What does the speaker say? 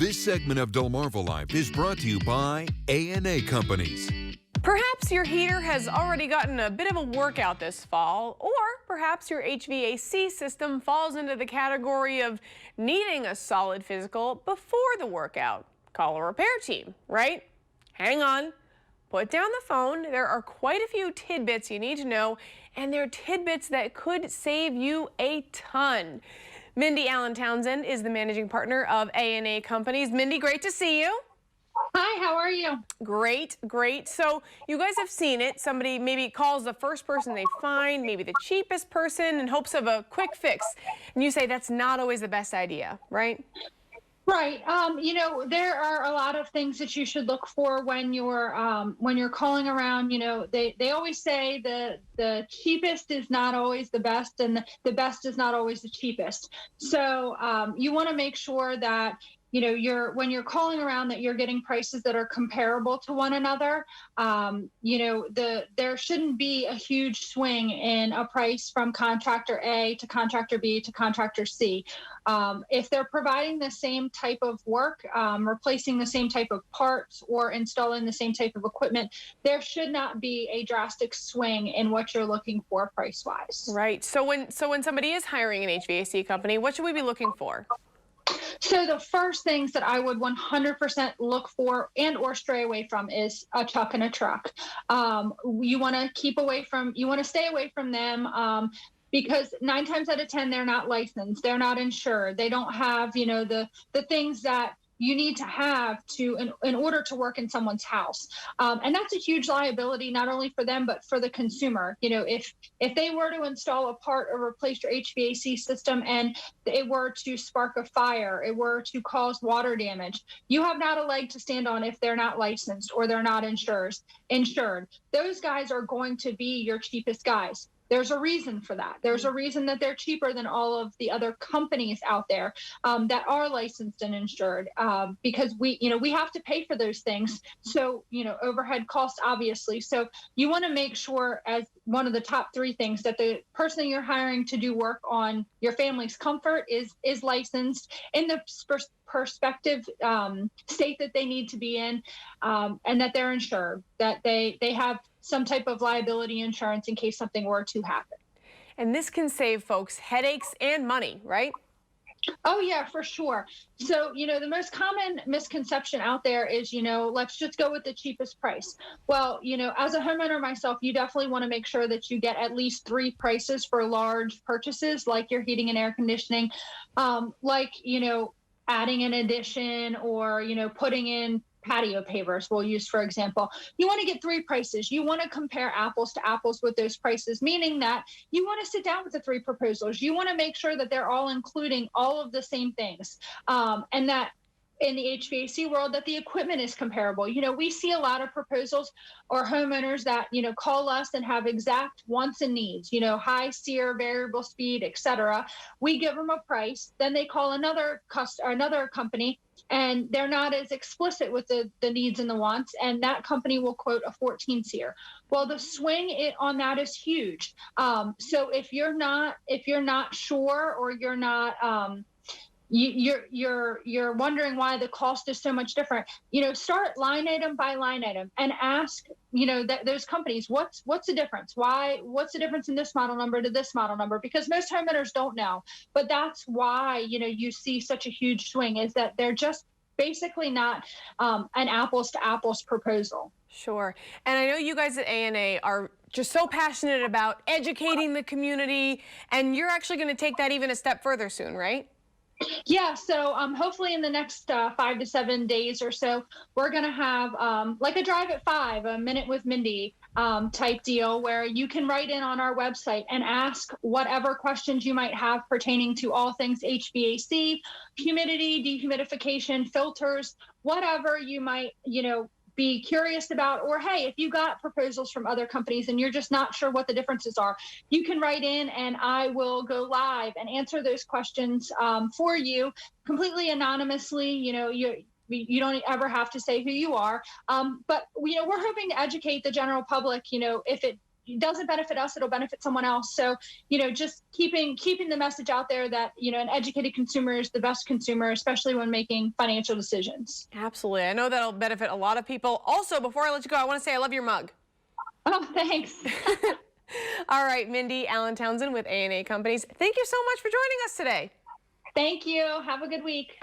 This segment of Delmarva Life is brought to you by A&A Companies. Perhaps your heater has already gotten a bit of a workout this fall, or perhaps your HVAC system falls into the category of needing a solid physical before the workout. Call a repair team, right? Hang on, put down the phone. There are quite a few tidbits you need to know, and they're tidbits that could save you a ton. Mindy Allen Townsend is the managing partner of A&A Companies. Mindy, great to see you. Hi, how are you? Great, great. So you guys have seen it. Somebody maybe calls the first person they find, maybe the cheapest person, in hopes of a quick fix. And you say that's not always the best idea, right? Right. There are a lot of things that you should look for when you're calling around. They always say the cheapest is not always the best, and the best is not always the cheapest. So you want to make sure that when you're calling around, that you're getting prices that are comparable to one another. There shouldn't be a huge swing in a price from contractor A to contractor B to contractor C. If they're providing the same type of work, replacing the same type of parts, or installing the same type of equipment, there should not be a drastic swing in what you're looking for price-wise. Right. So when somebody is hiring an HVAC company, what should we be looking for? So the first things that I would 100% look for and or stray away from is a chuck and a truck. You want to stay away from them because 9 times out of 10, they're not licensed. They're not insured. They don't have, the things that you need to have in order to work in someone's house. And that's a huge liability, not only for them, but for the consumer. If they were to install a part or replace your HVAC system and it were to spark a fire, it were to cause water damage, you have not a leg to stand on if they're not licensed or they're not insured. Those guys are going to be your cheapest guys. There's a reason for that. There's a reason that they're cheaper than all of the other companies out there that are licensed and insured, because we have to pay for those things. So, overhead costs, obviously. So you want to make sure, as one of the top 3 things, that the person you're hiring to do work on your family's comfort is licensed in the perspective state that they need to be in, and that they're insured, that they have some type of liability insurance in case something were to happen. And this can save folks headaches and money, right? Oh, yeah, for sure. So, the most common misconception out there is, let's just go with the cheapest price. Well, as a homeowner myself, you definitely want to make sure that you get at least 3 prices for large purchases, like your heating and air conditioning, adding an addition, or, putting in patio pavers we'll use, for example. You want to get 3 prices. You want to compare apples to apples with those prices, meaning that you want to sit down with the 3 proposals. You want to make sure that they're all including all of the same things, and that in the HVAC world, that the equipment is comparable. We see a lot of proposals or homeowners that, call us and have exact wants and needs, high SEER, variable speed, etc. We give them a price, then they call another company, and they're not as explicit with the needs and the wants, and that company will quote a 14 SEER. Well, the swing on that is huge. So if you're not sure, or you're not you're wondering why the cost is so much different, start line item by line item and ask, those companies, what's the difference? What's the difference in this model number to this model number? Because most homeowners don't know, but that's why, you see such a huge swing, is that they're just basically not an apples to apples proposal. Sure. And I know you guys at A&A are just so passionate about educating the community, and you're actually going to take that even a step further soon, right? Yeah, so hopefully in the next 5 to 7 days or so, we're going to have like a Drive at 5, a Minute with Mindy type deal, where you can write in on our website and ask whatever questions you might have pertaining to all things HVAC, humidity, dehumidification, filters, whatever you might, be curious about. Or, hey, if you got proposals from other companies and you're just not sure what the differences are, you can write in and I will go live and answer those questions for you completely anonymously. You don't ever have to say who you are. But, we're hoping to educate the general public, if it doesn't benefit us, it'll benefit someone else. So, just keeping the message out there that, an educated consumer is the best consumer, especially when making financial decisions. Absolutely. I know that'll benefit a lot of people. Also, before I let you go, I want to say I love your mug. Oh, thanks. All right, Mindy Allen Townsend with A&A Companies. Thank you so much for joining us today. Thank you. Have a good week.